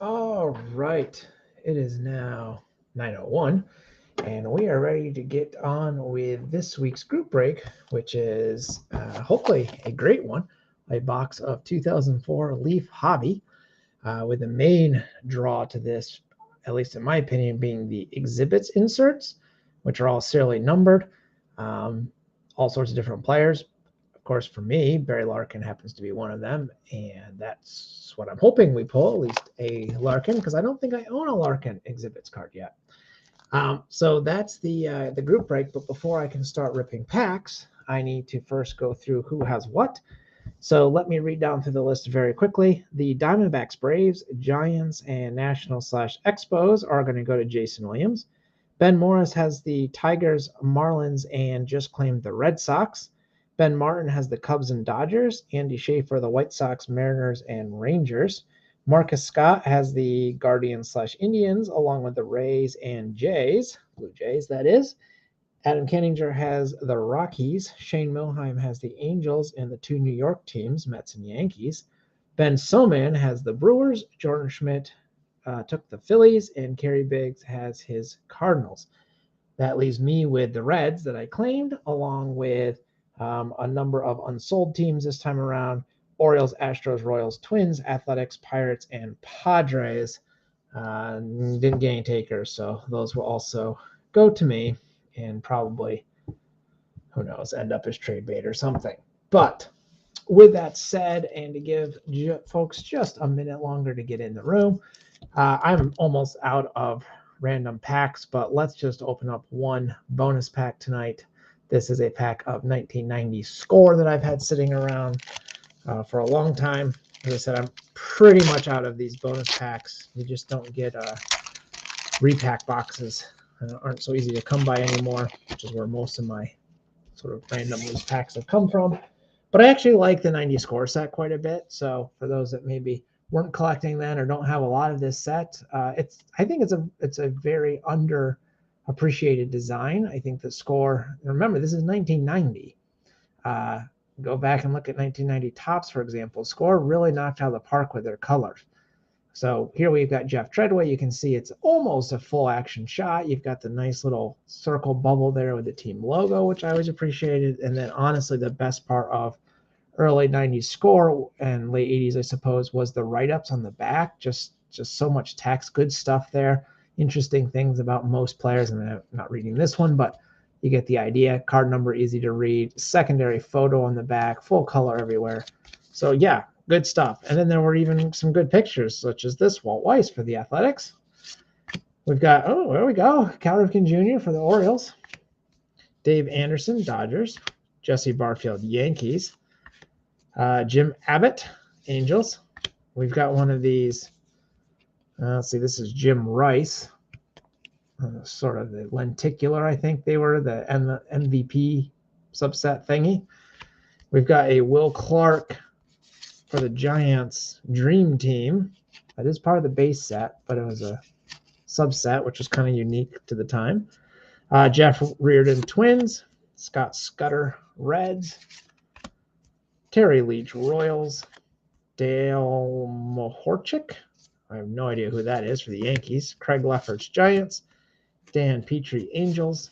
All right, it is now 9:01, and we are ready to get on with this week's group break, which is hopefully a great one. A box of 2004 Leaf Hobby, with the main draw to this, at least in my opinion, being the exhibits inserts, which are all serially numbered, um, all sorts of different players. Of course, for me, Barry Larkin happens to be one of them, and that's what I'm hoping we pull, at least a Larkin, because I don't think I own a Larkin exhibits card yet. So that's the group break. But before I can start ripping packs, I need to first go through who has what. So let me read down through the list very quickly. The Diamondbacks, Braves, Giants, and National/Expos are going to go to Jason Williams. Ben Morris has the Tigers, Marlins, and just claimed the Red Sox. Ben Martin has the Cubs and Dodgers. Andy Schaefer, the White Sox, Mariners, and Rangers. Marcus Scott has the Guardians/Indians, along with the Rays and Jays, Blue Jays, that is. Adam Kenninger has the Rockies. Shane Milheim has the Angels and the two New York teams, Mets and Yankees. Ben Soman has the Brewers. Jordan Schmidt took the Phillies, and Kerry Biggs has his Cardinals. That leaves me with the Reds that I claimed, along with a number of unsold teams this time around: Orioles, Astros, Royals, Twins, Athletics, Pirates, and Padres. Didn't get any takers, so those will also go to me and probably, who knows, end up as trade bait or something. But with that said, and to give folks just a minute longer to get in the room, I'm almost out of random packs, but let's just open up one bonus pack tonight. This is a pack of 1990 Score that I've had sitting around for a long time. As I said, I'm pretty much out of these bonus packs. You just don't get repack boxes. Aren't so easy to come by anymore, which is where most of my sort of random loose packs have come from. But I actually like the 90 Score set quite a bit. So for those that maybe weren't collecting then or don't have a lot of this set, I think it's a very underappreciated design. I think the Score. Remember, this is 1990. Go back and look at 1990 Topps, for example. Score really knocked out of the park with their colors. So here we've got Jeff Treadway. You can see it's almost a full action shot. You've got the nice little circle bubble there with the team logo, which I always appreciated. And then honestly, the best part of early 90s Score and late 80s, I suppose, was the write-ups on the back. Just so much text, good stuff there. Interesting things about most players. And I'm not reading this one, but you get the idea. Card number, easy to read. Secondary photo on the back, full color everywhere. So yeah, good stuff. And then there were even some good pictures, such as this, Walt Weiss for the Athletics. We've got, oh, there we go, Cal Ripken Jr. for the Orioles. Dave Anderson, Dodgers. Jesse Barfield, Yankees. Jim Abbott, Angels. We've got one of these. Let's see, this is Jim Rice. Sort of the lenticular, I think they were, the MVP subset thingy. We've got a Will Clark for the Giants Dream Team. That is part of the base set, but it was a subset, which was kind of unique to the time. Jeff Reardon, Twins. Scott Scudder, Reds. Terry Leach, Royals. Dale Mohorchik, I have no idea who that is, for the Yankees. Craig Lefferts, Giants. Dan Petrie, Angels.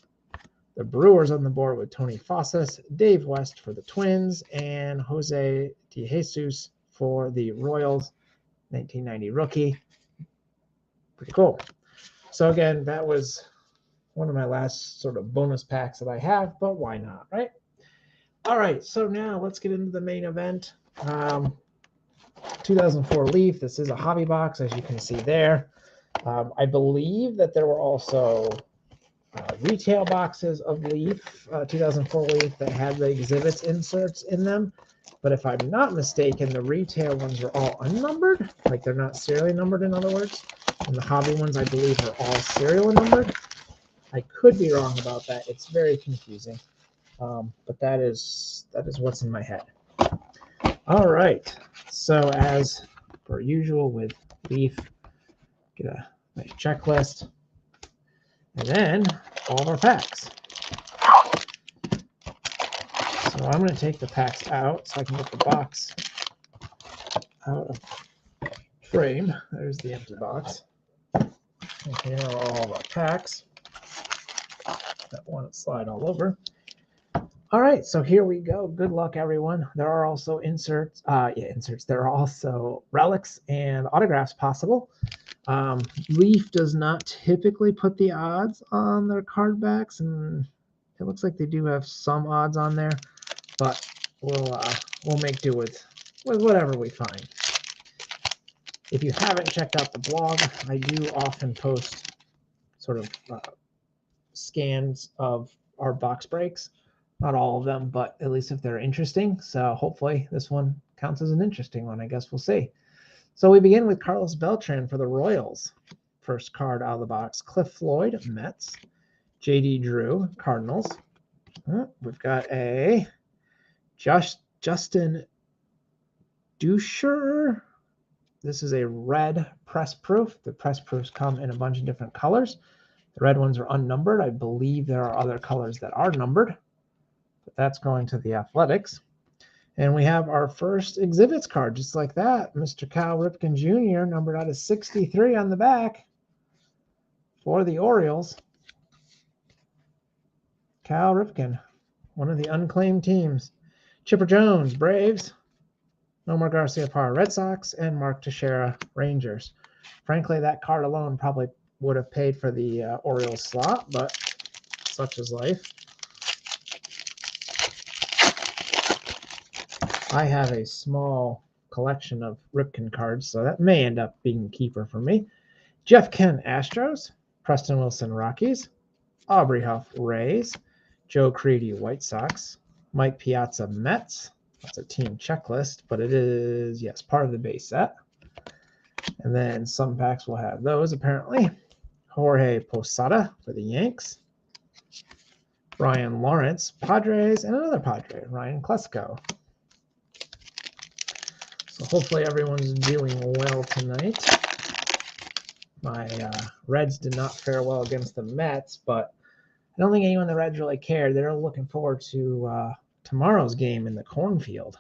The Brewers on the board with Tony Fossis. Dave West for the Twins. And Jose DeJesus for the Royals. 1990 rookie. Pretty cool. So again, that was one of my last sort of bonus packs that I have, but why not, right? All right, so now let's get into the main event. 2004 Leaf. This is a hobby box, as you can see there. I believe that there were also retail boxes of Leaf, 2004 Leaf, that had the exhibits inserts in them. But if I'm not mistaken, the retail ones are all unnumbered, like they're not serially numbered, in other words. And the hobby ones, I believe, are all serial numbered. I could be wrong about that. It's very confusing. But that is what's in my head. All right. So as per usual with Leaf, get a nice checklist, and then all of our packs. So I'm going to take the packs out so I can get the box out of frame. There's the empty box. And here are all the packs that want to slide all over. All right, so here we go. Good luck, everyone. There are also inserts. There are also relics and autographs possible. Leaf does not typically put the odds on their card backs, and it looks like they do have some odds on there, but we'll make do with whatever we find. If you haven't checked out the blog, I do often post sort of scans of our box breaks. Not all of them, but at least if they're interesting. So hopefully this one counts as an interesting one. I guess we'll see. So we begin with Carlos Beltran for the Royals. First card out of the box, Cliff Floyd, Mets. J.D. Drew, Cardinals. We've got a Justin Duscher. This is a red press proof. The press proofs come in a bunch of different colors. The red ones are unnumbered. I believe there are other colors that are numbered. But that's going to the Athletics. And we have our first exhibits card, just like that. Mr. Cal Ripken Jr., numbered out of 63 on the back for the Orioles. Cal Ripken, one of the unclaimed teams. Chipper Jones, Braves. Nomar Garciaparra, Red Sox. And Mark Teixeira, Rangers. Frankly, that card alone probably would have paid for the Orioles slot, but such is life. I have a small collection of Ripken cards, so that may end up being a keeper for me. Jeff Kent, Astros. Preston Wilson, Rockies. Aubrey Huff, Rays. Joe Creedy, White Sox. Mike Piazza, Mets. That's a team checklist, but it is, yes, part of the base set. And then some packs will have those, apparently. Jorge Posada for the Yanks. Brian Lawrence, Padres, and another Padre, Ryan Klesko. So hopefully everyone's doing well tonight. My Reds did not fare well against the Mets, but I don't think anyone in the Reds really cared. They're looking forward to tomorrow's game in the cornfield.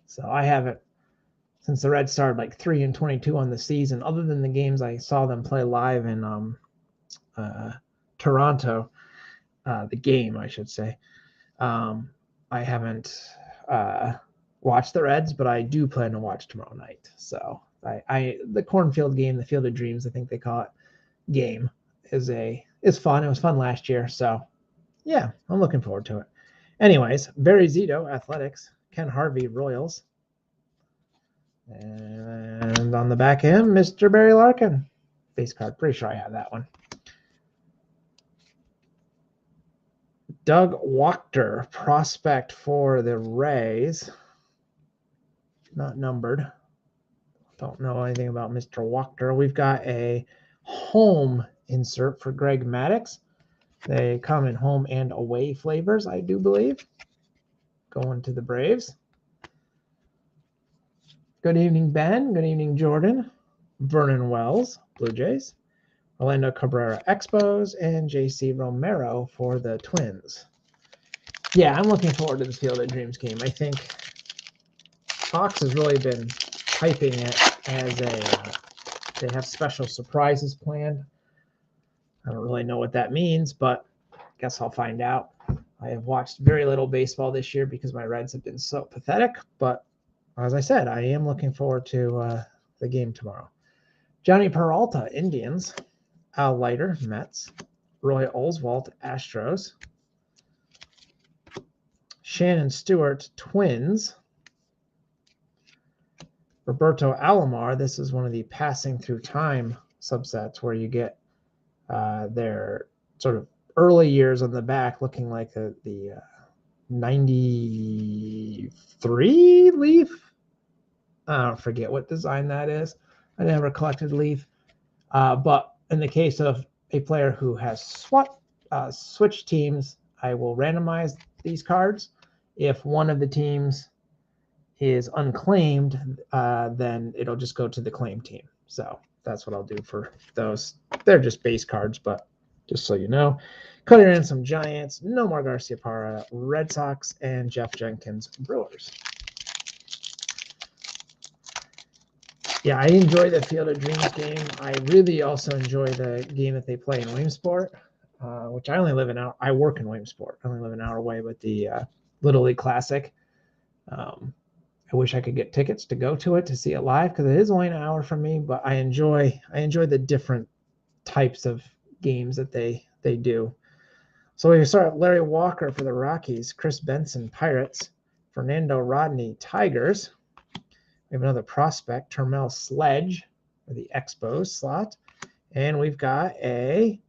So I haven't, since the Reds started like 3-22 on the season, other than the games I saw them play live in Toronto, the game, I should say. I haven't watched the Reds, but I do plan to watch tomorrow night. So the cornfield game, the Field of Dreams, I think they call it, game is fun. It was fun last year, so yeah, I'm looking forward to it. Anyways, Barry Zito, Athletics. Ken Harvey, Royals. And on the back end, Mr. Barry Larkin. Base card. Pretty sure I have that one. Doug Wachter, prospect for the Rays. Not numbered. Don't know anything about Mr. Wachter. We've got a home insert for Greg Maddux. They come in home and away flavors, I do believe. Going to the Braves. Good evening, Ben. Good evening, Jordan. Vernon Wells, Blue Jays. Orlando Cabrera, Expos. And J.C. Romero for the Twins. Yeah, I'm looking forward to the Field of Dreams game. I think Fox has really been hyping it as they have special surprises planned. I don't really know what that means, but I guess I'll find out. I have watched very little baseball this year because my Reds have been so pathetic, but as I said, I am looking forward to the game tomorrow. Johnny Peralta, Indians. Al Leiter, Mets. Roy Oswalt, Astros. Shannon Stewart, Twins. Roberto Alomar, this is one of the passing through time subsets where you get their sort of early years on the back looking like the 93 Leaf. I don't forget what design that is. I never collected Leaf. But in the case of a player who has switched teams, I will randomize these cards. If one of the teams is unclaimed, then it'll just go to the claim team. So that's what I'll do for those. They're just base cards, but just so you know. Cody Ransom, Giants. Nomar Garciaparra, Red Sox. And Jeff Jenkins, Brewers. Yeah, I enjoy the Field of Dreams game. I really also enjoy the game that they play in Williamsport, which I only live an hour. I work in Williamsport. I only live an hour away, but the Little League Classic. I wish I could get tickets to go to it to see it live because it is only an hour from me. But I enjoy the different types of games that they do. So we start Larry Walker for the Rockies, Chris Benson Pirates, Fernando Rodney Tigers. We have another prospect, Termel Sledge for the Expos slot. And we've got a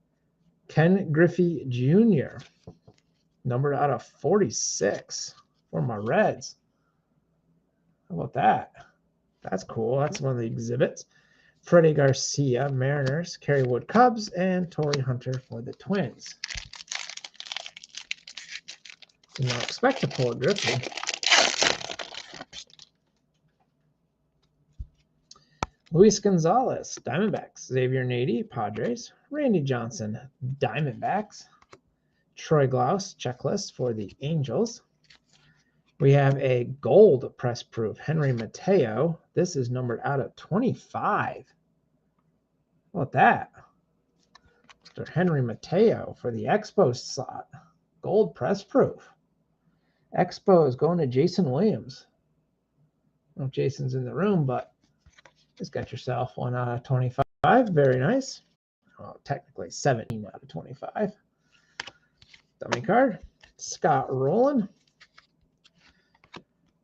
Ken Griffey Jr., numbered out of 46 for my Reds. How about that? That's cool. That's one of the exhibits. Freddie Garcia, Mariners, Kerry Wood Cubs, and Torrey Hunter for the Twins. Did not expect to pull a Griffey. Luis Gonzalez, Diamondbacks. Xavier Nady, Padres. Randy Johnson, Diamondbacks. Troy Glaus, checklist for the Angels. We have a gold press proof, Henry Mateo. This is numbered out of 25. How about that? Mr. Henry Mateo for the Expos slot. Gold press proof. Expos going to Jason Williams. I don't know if Jason's in the room, but just got yourself one out of 25. Very nice. Well, technically 17 out of 25. Dummy card. Scott Rowland.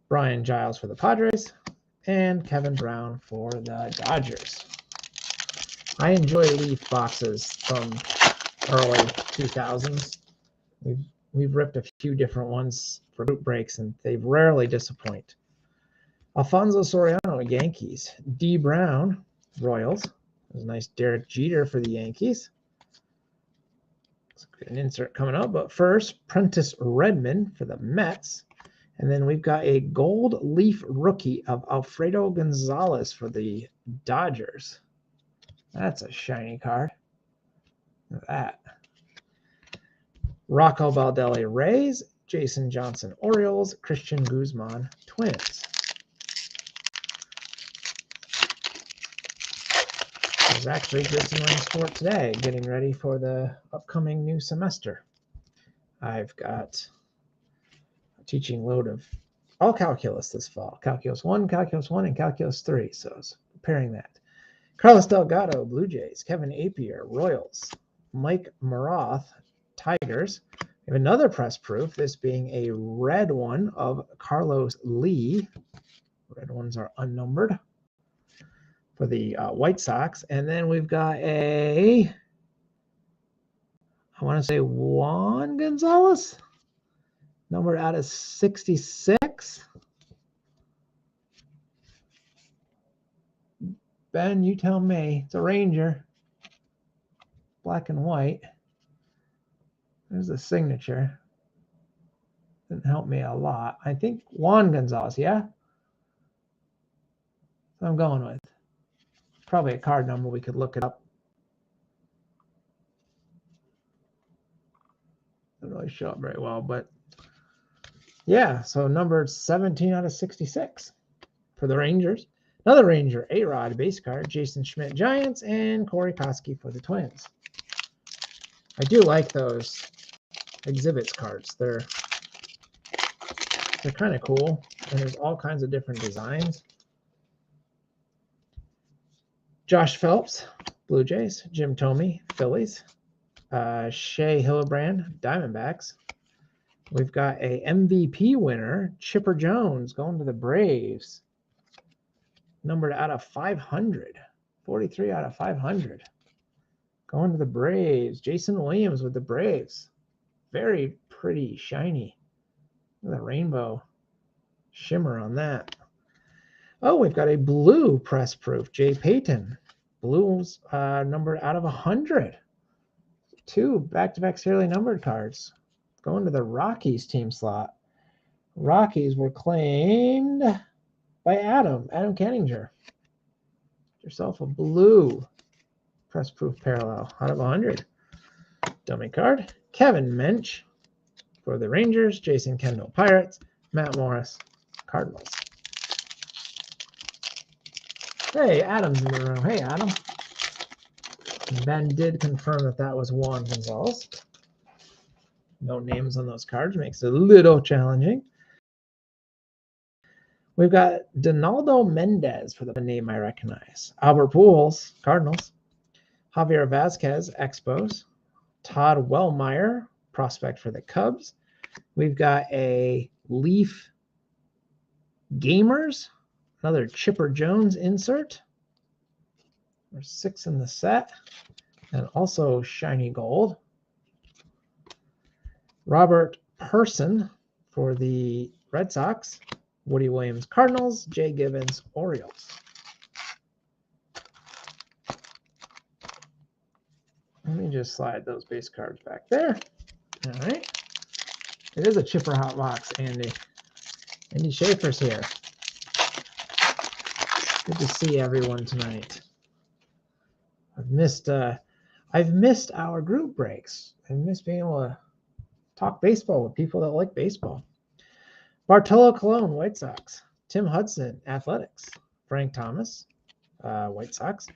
Brian Giles for the Padres. And Kevin Brown for the Dodgers. I enjoy Leaf boxes from early 2000s. We've ripped a few different ones for group breaks, and they rarely disappoint. Alfonso Soriano, Yankees. D. Brown, Royals. There's a nice Derek Jeter for the Yankees. Let's get an insert coming up, but first, Prentice Redmond for the Mets. And then we've got a gold leaf rookie of Alfredo Gonzalez for the Dodgers. That's a shiny card. Look at that. Rocco Baldelli, Rays. Jason Johnson, Orioles. Christian Guzman, Twins. There's actually Grizzly Rings for today, getting ready for the upcoming new semester. I've got a teaching load of all calculus this fall. Calculus 1, and Calculus 3. So I was preparing that. Carlos Delgado, Blue Jays. Kevin Apier, Royals. Mike Maroth, Tigers. We have another press proof, this being a red one of Carlos Lee. Red ones are unnumbered for the White Sox. And then we've got I want to say Juan Gonzalez, numbered out of 66. Ben, you tell me. It's a Ranger. Black and white. There's the signature. Didn't help me a lot. I think Juan Gonzalez, yeah? That's what I'm going with. Probably a card number. We could look it up. Doesn't really show up very well, but yeah, so numbered 17 out of 66 for the Rangers. Another Ranger, A-Rod base card, Jason Schmidt, Giants, and Corey Koski for the Twins. I do like those exhibits cards. They're kind of cool, and there's all kinds of different designs. Josh Phelps, Blue Jays. Jim Thome, Phillies. Shea Hildebrand, Diamondbacks. We've got a MVP winner, Chipper Jones, going to the Braves. Numbered out of 500. 43 out of 500. Going to the Braves. Jason Williams with the Braves. Very pretty, shiny. Look at the rainbow shimmer on that. Oh, we've got a blue press proof. Jay Payton. Blues numbered out of 100. 2 back-to-back serially numbered cards. Going to the Rockies team slot. Rockies were claimed by Adam Canninger. Get yourself a blue press proof parallel out of 100. Dummy card. Kevin Mench for the Rangers. Jason Kendall, Pirates. Matt Morris, Cardinals. Hey, Adam's in the room. Hey, Adam. Ben did confirm that that was Juan Gonzalez. No names on those cards makes it a little challenging. We've got Donaldo Mendez for the name I recognize. Albert Pujols, Cardinals. Javier Vazquez, Expos. Todd Wellmeyer, prospect for the Cubs. We've got a Leaf Gamers, another Chipper Jones insert. There's 6 in the set. And also shiny gold. Robert Person for the Red Sox. Woody Williams, Cardinals. Jay Gibbons, Orioles. Let me just slide those base cards back there. All right. It is a Chipper Hot Box, Andy. Andy Schaefer's here. Good to see everyone tonight. I've missed our group breaks. I've missed being able to talk baseball with people that like baseball. Bartolo Colon, White Sox. Tim Hudson, Athletics. Frank Thomas, White Sox.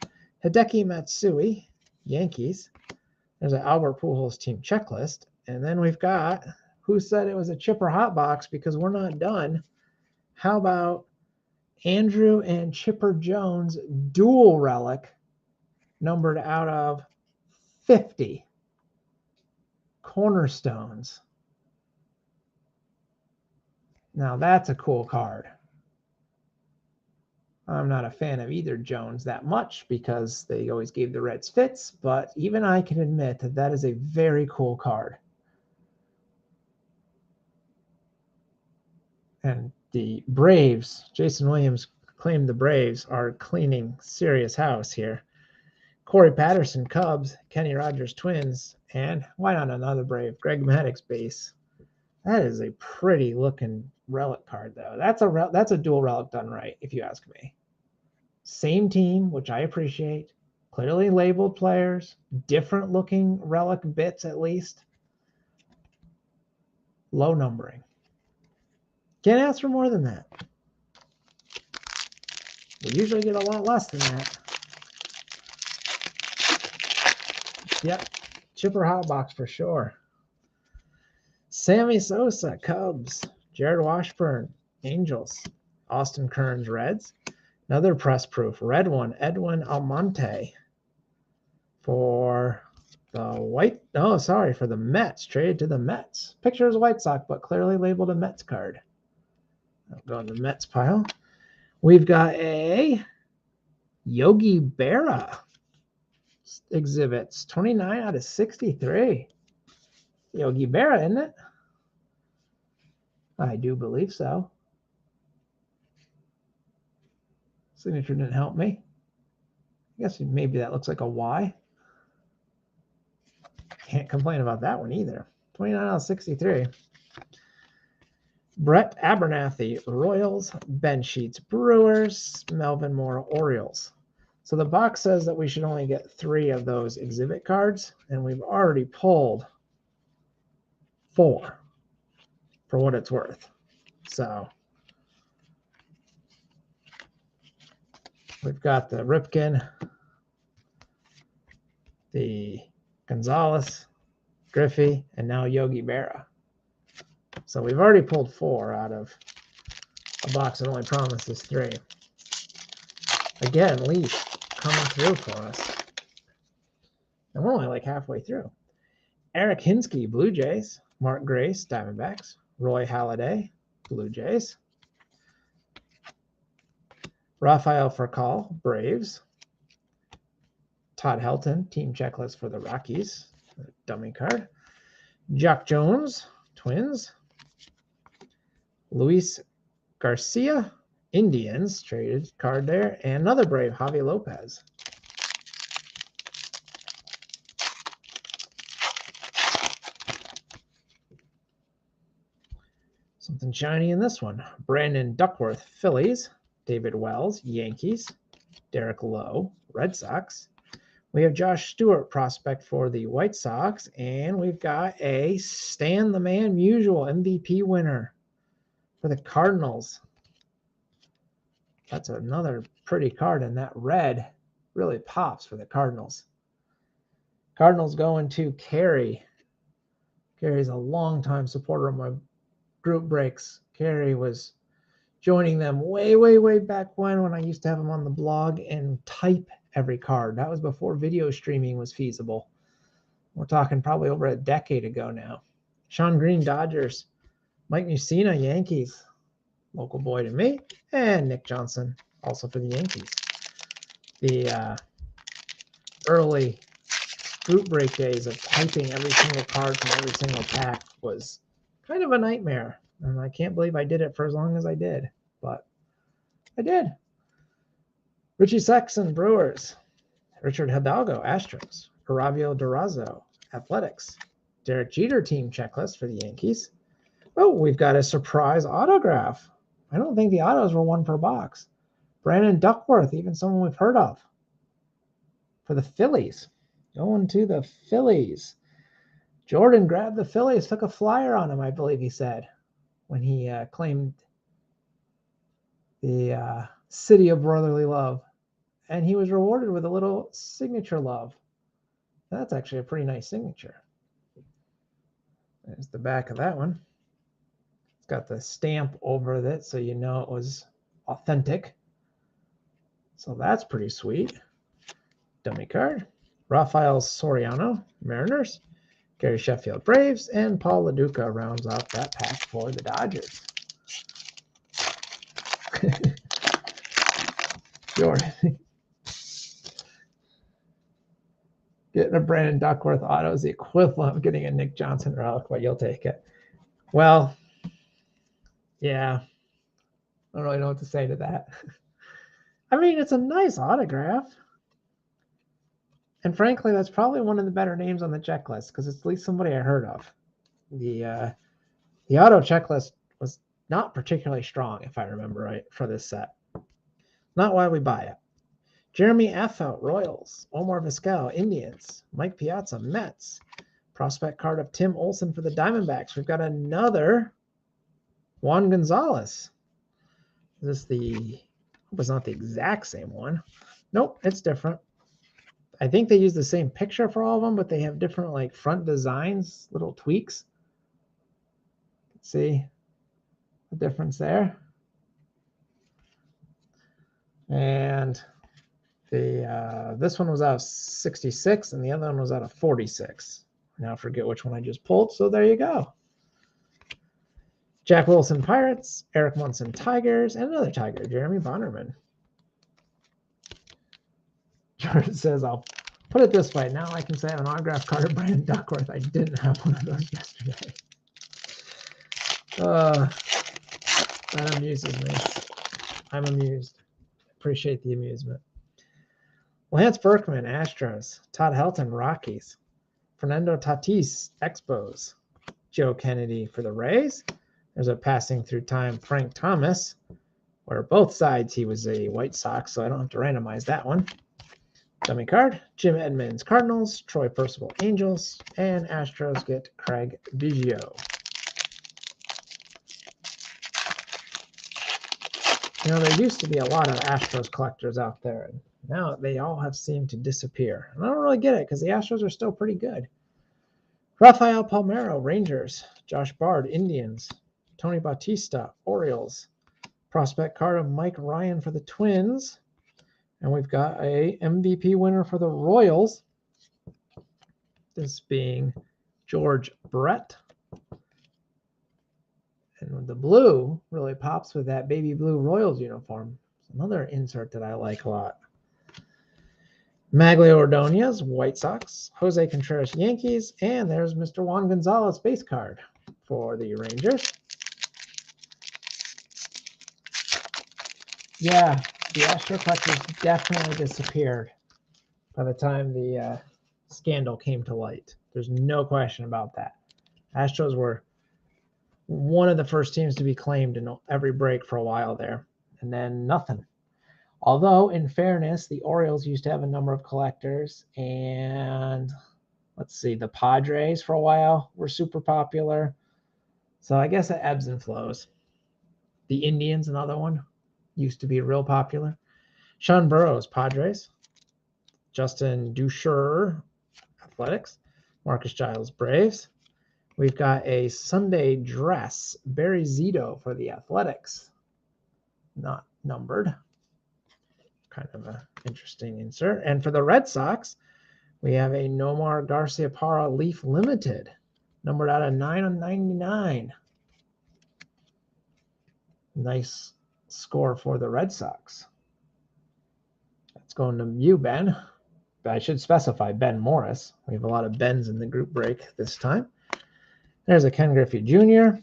Hideki Matsui, Yankees. There's an Albert Pujols team checklist. And then we've got, who said it was a Chipper Hot Box because we're not done. How about Andrew and Chipper Jones dual relic numbered out of 50 cornerstones. Now that's a cool card. I'm not a fan of either Jones that much because they always gave the Reds fits, but even I can admit that that is a very cool card. And the Braves, Jason Williams claimed the Braves are cleaning serious house here. Corey Patterson, Cubs. Kenny Rogers, Twins. And why not another Brave? Greg Maddux, base. That is a pretty looking relic card, though. That's a dual relic done right, if you ask me. Same team, which I appreciate. Clearly labeled players. Different looking relic bits, at least. Low numbering. Can't ask for more than that. We usually get a lot less than that. Yep. Chipper Hot Box for sure. Sammy Sosa, Cubs. Jared Washburn, Angels. Austin Kearns, Reds. Another press proof. Red one, Edwin Almonte for the Mets. Traded to the Mets. Picture is a White Sox, but clearly labeled a Mets card. I'll go in the Mets pile. We've got a Yogi Berra exhibits. 29 out of 63. Yogi Berra, isn't it? I do believe so. Signature didn't help me. I guess maybe that looks like a Y. Can't complain about that one either. 29 out of 63. Brett Abernathy, Royals. Ben Sheets, Brewers. Melvin Moore, Orioles. So the box says that we should only get 3 of those exhibit cards, and we've already pulled 4 for what it's worth. So we've got the Ripken, the Gonzalez, Griffey, and now Yogi Berra. So we've already pulled 4 out of a box that only promises 3. Again, Leaf coming through for us. And we're only like halfway through. Eric Hinsky, Blue Jays. Mark Grace, Diamondbacks. Roy Halladay, Blue Jays. Rafael Furcal, Braves. Todd Helton, team checklist for the Rockies. Dummy card. Jock Jones, Twins. Luis Garcia, Indians, traded card there. And another Brave, Javi Lopez. Something shiny in this one. Brandon Duckworth, Phillies. David Wells, Yankees. Derek Lowe, Red Sox. We have Josh Stewart, prospect for the White Sox. And we've got a Stan the Man Musial MVP winner for the Cardinals. That's another pretty card, and that red really pops for the Cardinals. Cardinals going to Carrie. Carrie's a longtime supporter of my group breaks. Carrie was joining them way back when I used to have him on the blog and type every card. That was before video streaming was feasible. We're talking probably over a decade ago now. Sean Green, Dodgers. Mike Mussina, Yankees. Local boy to me. And Nick Johnson, also for the Yankees. The early group break days of typing every single card from every single pack was kind of a nightmare. And I can't believe I did it for as long as I did. But I did. Richie Sexton, Brewers. Richard Hidalgo, Astros. Aravio Durazo, Athletics. Derek Jeter team checklist for the Yankees. Oh, we've got a surprise autograph. I don't think the autos were one per box. Brandon Duckworth, even someone we've heard of. For the Phillies. Going to the Phillies. Jordan grabbed the Phillies, took a flyer on him, I believe he said, when he claimed the city of brotherly love. And he was rewarded with a little signature love. That's actually a pretty nice signature. There's the back of that one. It's got the stamp over it, so you know it was authentic. So that's pretty sweet. Dummy card. Rafael Soriano, Mariners. Gary Sheffield, Braves. And Paul LaDuca rounds out that pack for the Dodgers. Jordan. Getting a Brandon Duckworth auto is the equivalent of getting a Nick Johnson relic, but you'll take it. Well, yeah. I don't really know what to say to that. I mean, it's a nice autograph. And frankly, that's probably one of the better names on the checklist because it's at least somebody I heard of. The auto checklist was not particularly strong, if I remember right, for this set. Not why we buy it. Jeremy Affeldt, Royals. Omar Vizquel, Indians. Mike Piazza, Mets. Prospect card of Tim Olson for the Diamondbacks. We've got another Juan Gonzalez. Is this hope it's not the exact same one. Nope, it's different. I think they use the same picture for all of them, but they have different like front designs, little tweaks. See the difference there. And this one was out of 66 and the other one was out of 46. Now I forget which one I just pulled, so there you go. Jack Wilson, Pirates. Eric Munson, Tigers. And another Tiger, Jeremy Bonnerman. Jordan says, I'll put it this way. Now I can say I have an autographed card of Brandon Duckworth. I didn't have one of those yesterday. That amuses me. I'm amused. Appreciate the amusement. Lance Berkman, Astros. Todd Helton, Rockies. Fernando Tatis, Expos. Joe Kennedy for the Rays. There's a passing through time Frank Thomas, where both sides he was a White Sox, so I don't have to randomize that one. Dummy card. Jim Edmonds, Cardinals. Troy Percival, Angels. And Astros get Craig Biggio. You know, there used to be a lot of Astros collectors out there, and now they all have seemed to disappear. And I don't really get it because the Astros are still pretty good. Rafael Palmeiro, Rangers. Josh Bard, Indians. Tony Bautista, Orioles. Prospect card of Mike Ryan for the Twins. And we've got a MVP winner for the Royals. This being George Brett. And the blue really pops with that baby blue Royals uniform. It's another insert that I like a lot. Maglio Ordonez, White Sox. Jose Contreras, Yankees. And there's Mr. Juan Gonzalez base card for the Rangers. Yeah, the Astro collectors definitely disappeared by the time the scandal came to light. There's no question about that. Astros were one of the first teams to be claimed in every break for a while there, and then nothing. Although, in fairness, the Orioles used to have a number of collectors, and let's see, the Padres for a while were super popular. So I guess it ebbs and flows. The Indians, another one, used to be real popular. Sean Burrows, Padres. Justin Dusher, Athletics. Marcus Giles, Braves. We've got a Sunday dress, Barry Zito for the Athletics. Not numbered. Kind of an interesting insert. And for the Red Sox, we have a Nomar Garciaparra Leaf Limited, numbered out of 9/99. Nice score for the Red Sox. That's going to you, Ben. I should specify Ben Morris. We have a lot of Bens in the group break this time. There's a Ken Griffey Jr.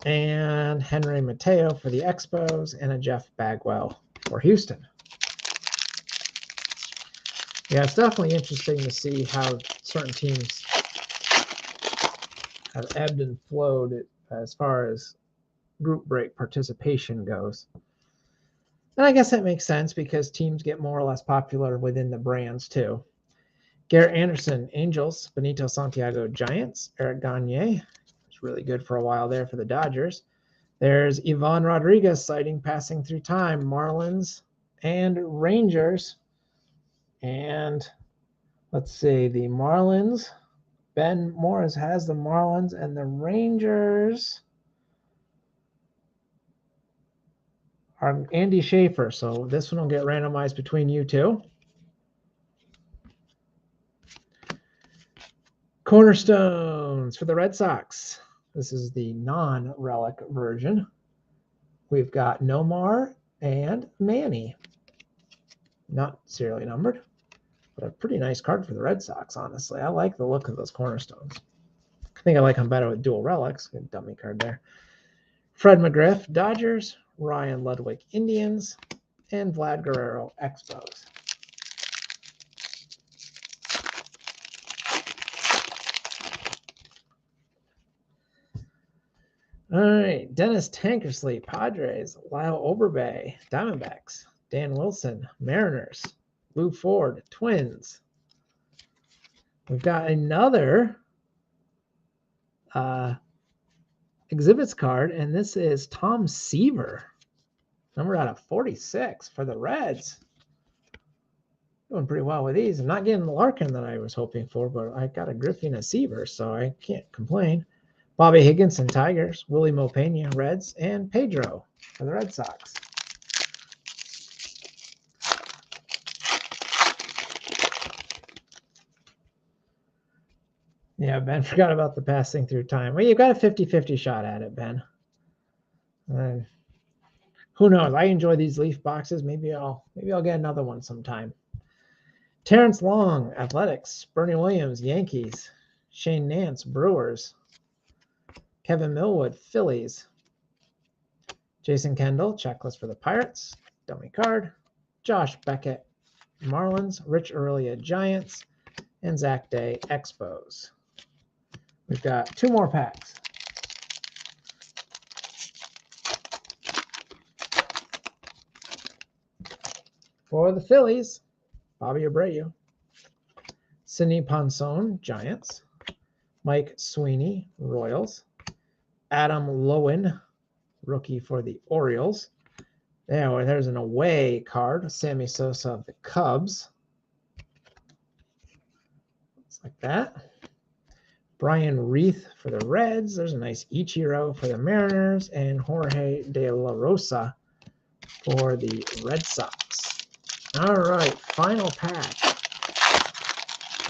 and Henry Mateo for the Expos, and a Jeff Bagwell for Houston. Yeah, it's definitely interesting to see how certain teams have ebbed and flowed as far as group break participation goes. And I guess that makes sense because teams get more or less popular within the brands too. Garrett Anderson, Angels. Benito Santiago, Giants. Eric Gagne, was really good for a while there for the Dodgers. There's Ivan Rodriguez sighting passing through time, Marlins and Rangers. And let's see, the Marlins. Ben Morris has the Marlins, and the Rangers are Andy Schaefer. So this one will get randomized between you two. Cornerstones for the Red Sox. This is the non-relic version. We've got Nomar and Manny. Not serially numbered, but a pretty nice card for the Red Sox, honestly. I like the look of those cornerstones. I think I like them better with dual relics. Good dummy card there. Fred McGriff, Dodgers. Ryan Ludwig, Indians. And Vlad Guerrero, Expos. All right, Dennis Tankersley, Padres. Lyle Overbay, Diamondbacks. Dan Wilson, Mariners. Lou Ford, Twins. We've got another exhibits card, and this is Tom Seaver, numbered out of 46 for the Reds. Doing pretty well with these. I'm not getting the Larkin that I was hoping for, but I got a Griffey and a Seaver, so I can't complain. Bobby Higginson, Tigers. Willie Mopena, Reds. And Pedro for the Red Sox. Yeah, Ben forgot about the passing through time. Well, you've got a 50-50 shot at it, Ben. Who knows? I enjoy these Leaf boxes. Maybe I'll get another one sometime. Terrence Long, Athletics. Bernie Williams, Yankees. Shane Nance, Brewers. Kevin Millwood, Phillies. Jason Kendall, checklist for the Pirates. Dummy card. Josh Beckett, Marlins. Rich Aurelia, Giants. And Zach Day, Expos. We've got two more packs. For the Phillies, Bobby Abreu. Sidney Ponson, Giants. Mike Sweeney, Royals. Adam Lowen, rookie for the Orioles. There's an away card. Sammy Sosa of the Cubs. Looks like that. Brian Reith for the Reds. There's a nice Ichiro for the Mariners. And Jorge De La Rosa for the Red Sox. All right, final pack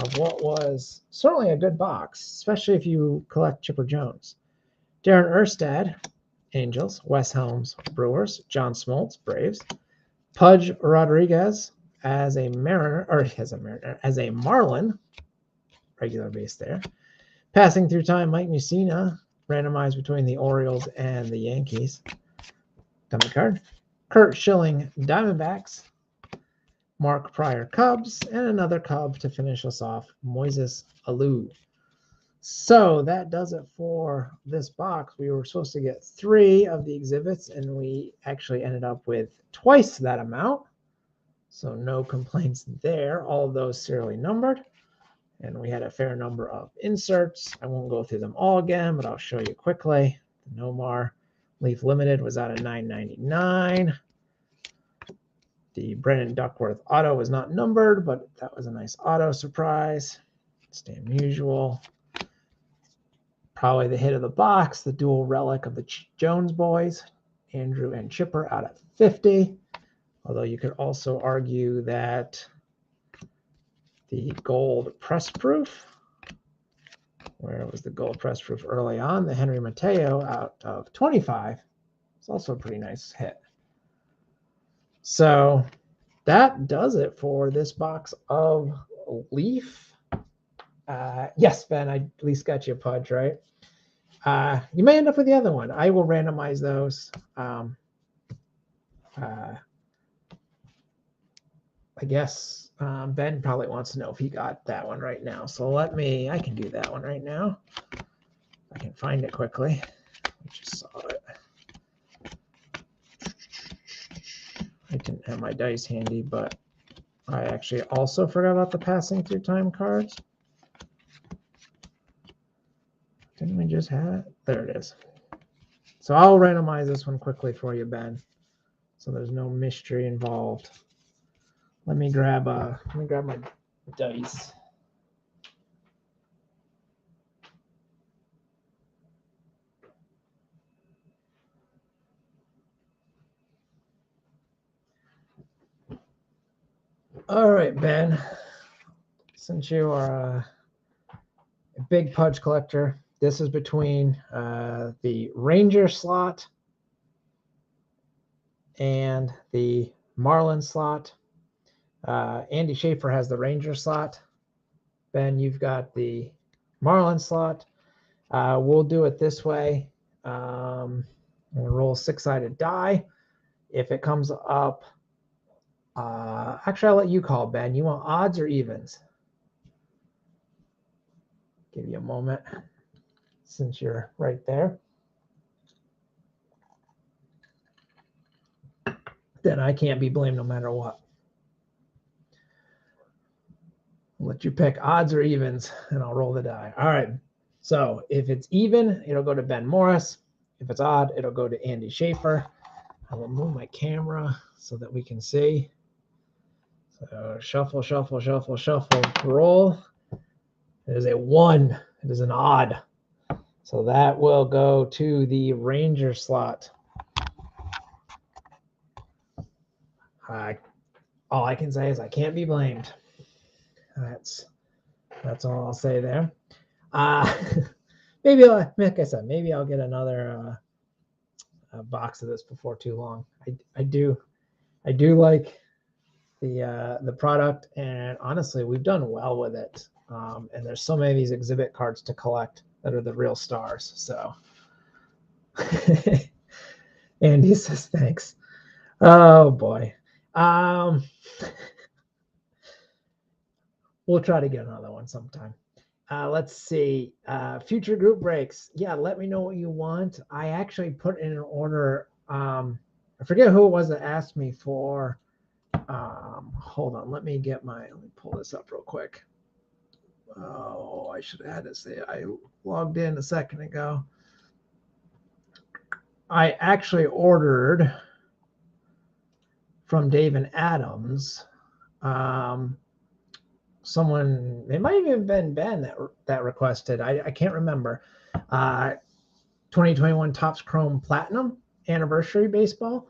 of what was certainly a good box, especially if you collect Chipper Jones. Darren Erstad, Angels. Wes Helms, Brewers. John Smoltz, Braves. Pudge Rodriguez as a Marlin, regular base there. Passing through time, Mike Mussina, randomized between the Orioles and the Yankees. Dummy card. Kurt Schilling, Diamondbacks. Mark Pryor, Cubs. And another Cub to finish us off, Moises Alou. So that does it for this box. We were supposed to get 3 of the exhibits, and we actually ended up with twice that amount. So no complaints there. All of those serially numbered. And we had a fair number of inserts. I won't go through them all again, but I'll show you quickly. The Nomar Leaf Limited was out of $9.99. The Brennan Duckworth auto was not numbered, but that was a nice auto surprise. It's damn usual. Probably the hit of the box, the dual relic of the Jones boys, Andrew and Chipper out at 50. Although you could also argue that the gold press proof, where was the gold press proof early on, the Henry Mateo out of 25, it's also a pretty nice hit. So that does it for this box of Leaf. Yes, Ben, I at least got you a Pudge, right? You may end up with the other one. I will randomize those. I guess Ben probably wants to know if he got that one right now. So I can do that one right now. I can find it quickly. I just saw it. I didn't have my dice handy, but I actually also forgot about the passing through time cards. Didn't we just have it? There it is. So I'll randomize this one quickly for you, Ben, so there's no mystery involved. Let me grab my dice. All right, Ben. Since you are a big Pudge collector, this is between the Ranger slot and the Marlins slot. Andy Schaefer has the Ranger slot. Ben, you've got the Marlins slot. We'll do it this way. We'll roll a 6-sided die. If it comes up, actually, I'll let you call, Ben. You want odds or evens? Give you a moment since you're right there. Then I can't be blamed no matter what. I'll let you pick odds or evens, and I'll roll the die. All right. So if it's even, it'll go to Ben Morris. If it's odd, it'll go to Andy Schaefer. I will move my camera so that we can see. So shuffle, shuffle, shuffle, shuffle, roll. It is a 1. It is an odd. So that will go to the Ranger slot. All I can say is I can't be blamed. That's all I'll say there. Maybe, like I said, maybe I'll get another box of this before too long. I do like the product, and honestly, we've done well with it. And there's so many of these exhibit cards to collect that are the real stars. So Andy says thanks. Oh boy. We'll try to get another one sometime. Let's see. Future group breaks. Yeah, let me know what you want. I actually put in an order. I forget who it was that asked me for. Hold on. Let me pull this up real quick. Oh, I should have had to say I logged in a second ago. I actually ordered from Dave and Adams. Someone, it might have even been Ben that requested. I can't remember. 2021 Topps Chrome Platinum Anniversary Baseball.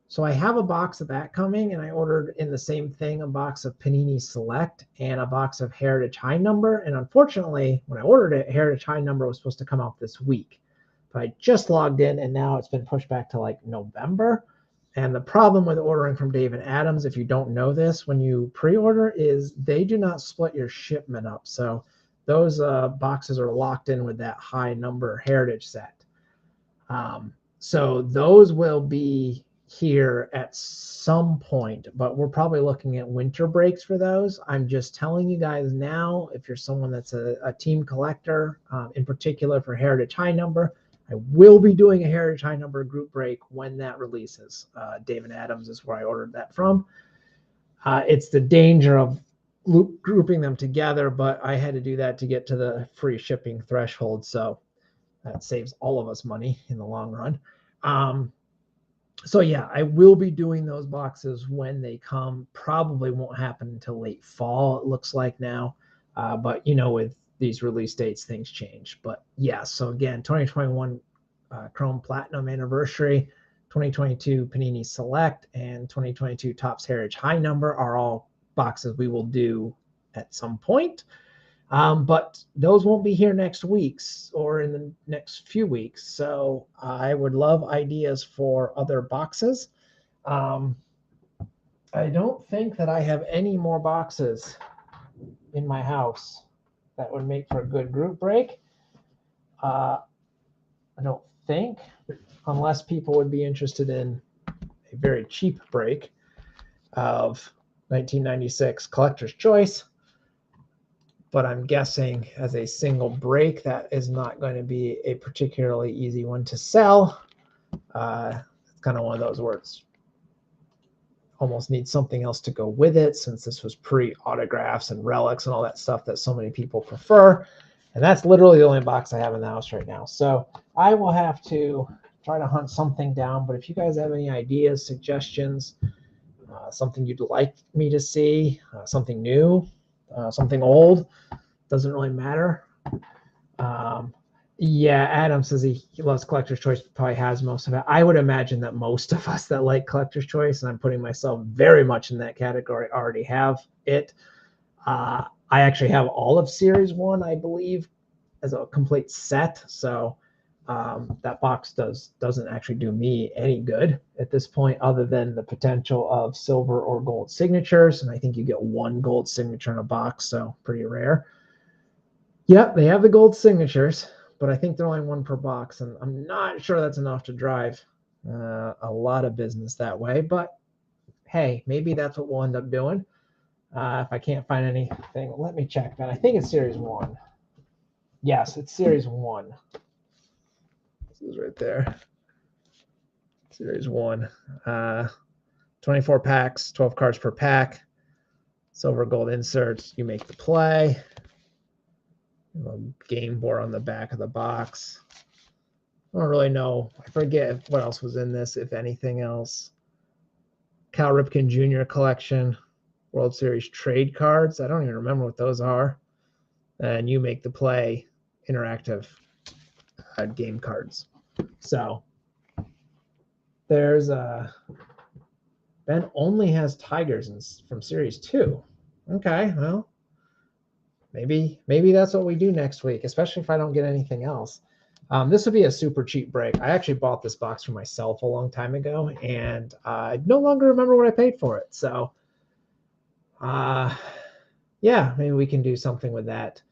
So I have a box of that coming, and I ordered in the same thing a box of Panini Select and a box of Heritage High Number. And unfortunately, when I ordered it, Heritage High Number was supposed to come out this week. But I just logged in, and now it's been pushed back to like November. And the problem with ordering from Dave and Adams, if you don't know this, when you pre-order, is they do not split your shipment up. So those boxes are locked in with that high number Heritage set. So those will be here at some point, but we're probably looking at winter breaks for those. I'm just telling you guys now, if you're someone that's a team collector, in particular for Heritage High Number, I will be doing a Heritage High Number group break when that releases. Dave and Adams is where I ordered that from. It's the danger of grouping them together, but I had to do that to get to the free shipping threshold, so that saves all of us money in the long run. So yeah, I will be doing those boxes when they come. Probably won't happen until late fall, it looks like now. But with these release dates, things change. But yeah, so again, 2021 Chrome Platinum Anniversary, 2022 Panini Select, and 2022 Topps Heritage High Number are all boxes we will do at some point. But those won't be here next week's or in the next few weeks. So I would love ideas for other boxes. Um, I don't think that I have any more boxes in my house that would make for a good group break. I don't think, unless people would be interested in a very cheap break of 1996 Collector's Choice. But I'm guessing as a single break, that is not going to be a particularly easy one to sell. It's kind of one of those words. Almost need something else to go with it, since this was pre-autographs and relics and all that stuff that so many people prefer. And that's literally the only box I have in the house right now. So I will have to try to hunt something down. But if you guys have any ideas, suggestions, something you'd like me to see, something new, something old, doesn't really matter. Yeah, Adam says he loves Collector's Choice, probably has most of it. I would imagine that most of us that like Collector's Choice, and I'm putting myself very much in that category, already have it. I actually have all of Series 1, I believe, as a complete set. So that box doesn't actually do me any good at this point, other than the potential of silver or gold signatures. And I think you get one gold signature in a box, so pretty rare. Yep, they have the gold signatures, but I think they're only one per box, and I'm not sure that's enough to drive a lot of business that way. But hey, maybe that's what we'll end up doing. If I can't find anything, let me check that. I think it's Series 1. Yes, it's Series 1. This is right there. Series 1. 24 packs, 12 cards per pack. Silver, gold inserts. You make the play. Game board on the back of the box. I don't really know. I forget what else was in this, if anything else. Cal Ripken Jr. collection, World Series trade cards. I don't even remember what those are. And you make the play interactive game cards. So there's Ben only has Tigers from Series 2. Okay, well, maybe that's what we do next week, especially if I don't get anything else. This would be a super cheap break. I actually bought this box for myself a long time ago, and I no longer remember what I paid for it. So, yeah, maybe we can do something with that.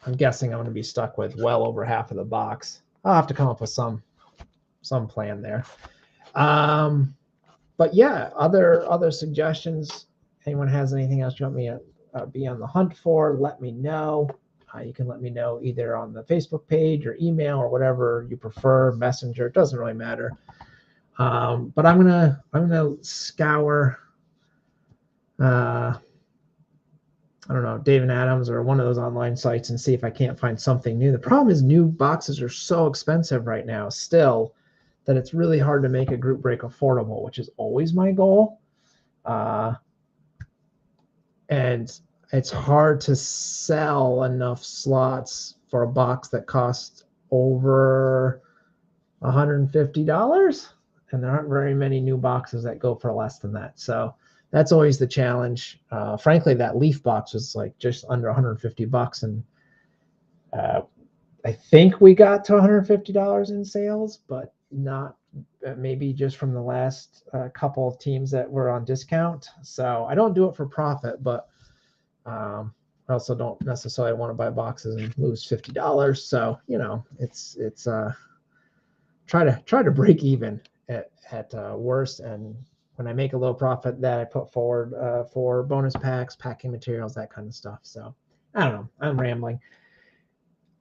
I'm guessing I'm going to be stuck with well over half of the box. I'll have to come up with some plan there. But yeah, other suggestions. Anyone has anything else you want me to be on the hunt for? Let me know. You can let me know either on the Facebook page or email or whatever you prefer. Messenger, it doesn't really matter. But I'm gonna scour. I don't know, Dave and Adams or one of those online sites and see if I can't find something new. The problem is new boxes are so expensive right now still that it's really hard to make a group break affordable, which is always my goal. And it's hard to sell enough slots for a box that costs over $150. And there aren't very many new boxes that go for less than that. So that's always the challenge. Frankly, that Leaf box was like just under $150. And I think we got to $150 in sales, but not maybe just from the last couple of teams that were on discount. So I don't do it for profit, but I also don't necessarily want to buy boxes and lose $50. So, it's try to break even at worst. And when I make a little profit, that I put forward for bonus packs, packing materials, that kind of stuff. So I don't know. I'm rambling.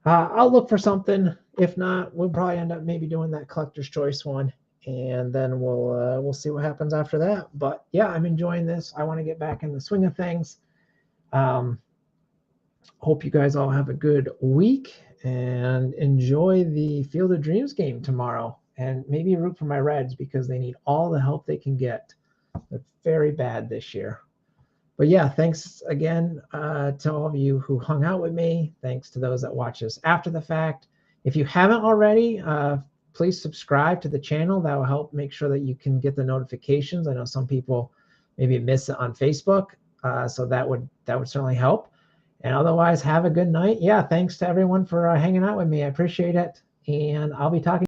I'll look for something. If not, we'll probably end up maybe doing that Collector's Choice one, and then we'll see what happens after that. But yeah, I'm enjoying this. I want to get back in the swing of things. Hope you guys all have a good week and enjoy the Field of Dreams game tomorrow. and maybe root for my Reds because they need all the help they can get. They're very bad this year. But yeah, thanks again to all of you who hung out with me. Thanks to those that watch us after the fact. If you haven't already, please subscribe to the channel. That will help make sure that you can get the notifications. I know some people maybe miss it on Facebook, so that would certainly help. And otherwise, have a good night. Yeah, thanks to everyone for hanging out with me. I appreciate it. And I'll be talking